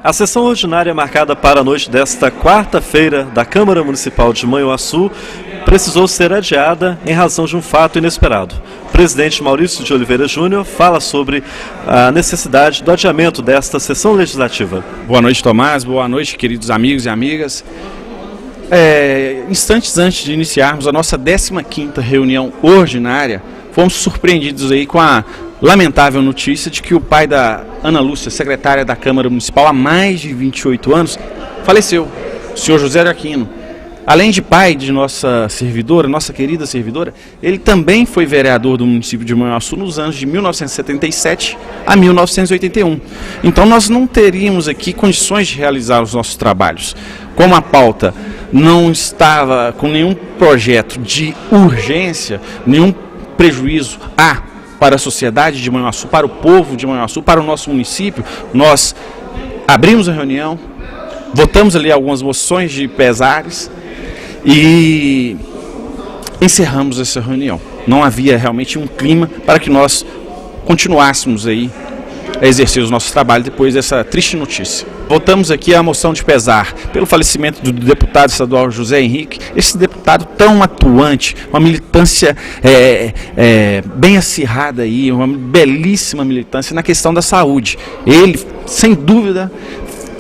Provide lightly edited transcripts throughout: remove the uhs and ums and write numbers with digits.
A sessão ordinária marcada para a noite desta quarta-feira da Câmara Municipal de Manhuaçu precisou ser adiada em razão de um fato inesperado. O presidente Maurício de Oliveira Júnior fala sobre a necessidade do adiamento desta sessão legislativa. Boa noite, Tomás. Boa noite, queridos amigos e amigas. Instantes antes de iniciarmos a nossa 15ª reunião ordinária, fomos surpreendidos aí com a lamentável notícia de que o pai da Ana Lúcia, secretária da Câmara Municipal há mais de 28 anos, faleceu, o senhor José de Aquino. Além de pai de nossa servidora, nossa querida servidora, ele também foi vereador do município de Manhuaçu nos anos de 1977 a 1981. Então nós não teríamos aqui condições de realizar os nossos trabalhos. Como a pauta não estava com nenhum projeto de urgência, nenhum prejuízo para a sociedade de Manhuaçu, para o povo de Manhuaçu, para o nosso município, nós abrimos a reunião, votamos ali algumas moções de pesares e encerramos essa reunião. Não havia realmente um clima para que nós continuássemos aí a exercer os nossos trabalhos depois dessa triste notícia. Votamos aqui a moção de pesar pelo falecimento do deputado estadual José Henrique, esse deputado tão atuante, uma militância bem acirrada aí, uma belíssima militância na questão da saúde. Ele, sem dúvida,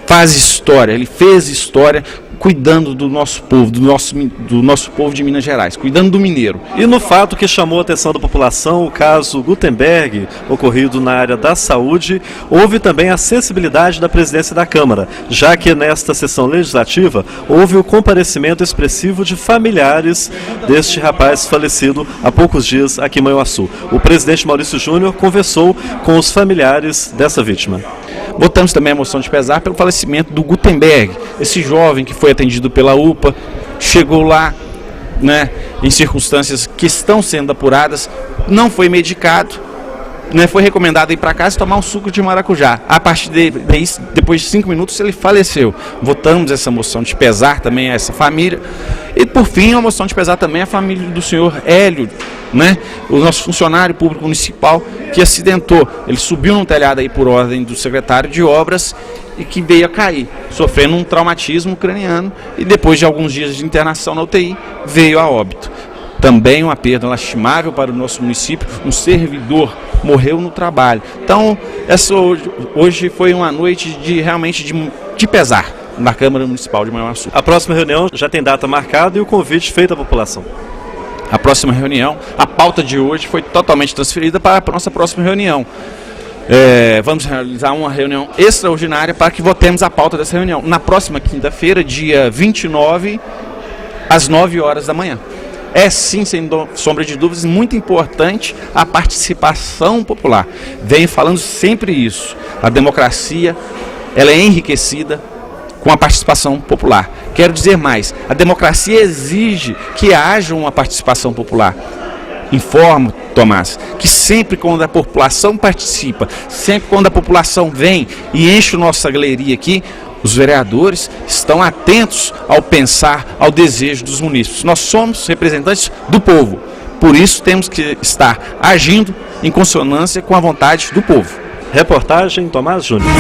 faz história, ele fez história cuidando do nosso povo, do nosso povo de Minas Gerais, cuidando do mineiro. E no fato que chamou a atenção da população, o caso Gutenberg, ocorrido na área da saúde, houve também a sensibilidade da presidência da Câmara, já que nesta sessão legislativa houve o comparecimento expressivo de familiares deste rapaz falecido há poucos dias aqui em Manhuaçu. O presidente Maurício Júnior conversou com os familiares dessa vítima. Votamos também a moção de pesar pelo falecimento do Gutenberg, esse jovem que foi atendido pela UPA, chegou lá, em circunstâncias que estão sendo apuradas, não foi medicado, foi recomendado ir para casa e tomar um suco de maracujá. A partir daí, depois de 5 minutos, ele faleceu. Votamos essa moção de pesar também a essa família. E, por fim, a moção de pesar também à família do senhor Hélio, o nosso funcionário público municipal que acidentou. Ele subiu num telhado aí por ordem do secretário de obras e que veio a cair, sofrendo um traumatismo craniano e depois de alguns dias de internação na UTI, veio a óbito. Também uma perda lastimável para o nosso município, um servidor morreu no trabalho. Então, essa hoje foi uma noite realmente de pesar na Câmara Municipal de Manhuaçu. A próxima reunião já tem data marcada e o convite feito à população. A próxima reunião, a pauta de hoje foi totalmente transferida para a nossa próxima reunião. Vamos realizar uma reunião extraordinária para que votemos a pauta dessa reunião. Na próxima quinta-feira, dia 29, às 9 horas da manhã. É sim, sem sombra de dúvidas, muito importante a participação popular. Venho falando sempre isso. A democracia, ela é enriquecida com a participação popular. Quero dizer mais, a democracia exige que haja uma participação popular. Informo, Tomás, que sempre quando a população participa, sempre quando a população vem e enche a nossa galeria aqui, os vereadores estão atentos ao pensar, ao desejo dos munícipes. Nós somos representantes do povo, por isso temos que estar agindo em consonância com a vontade do povo. Reportagem Tomás Júnior.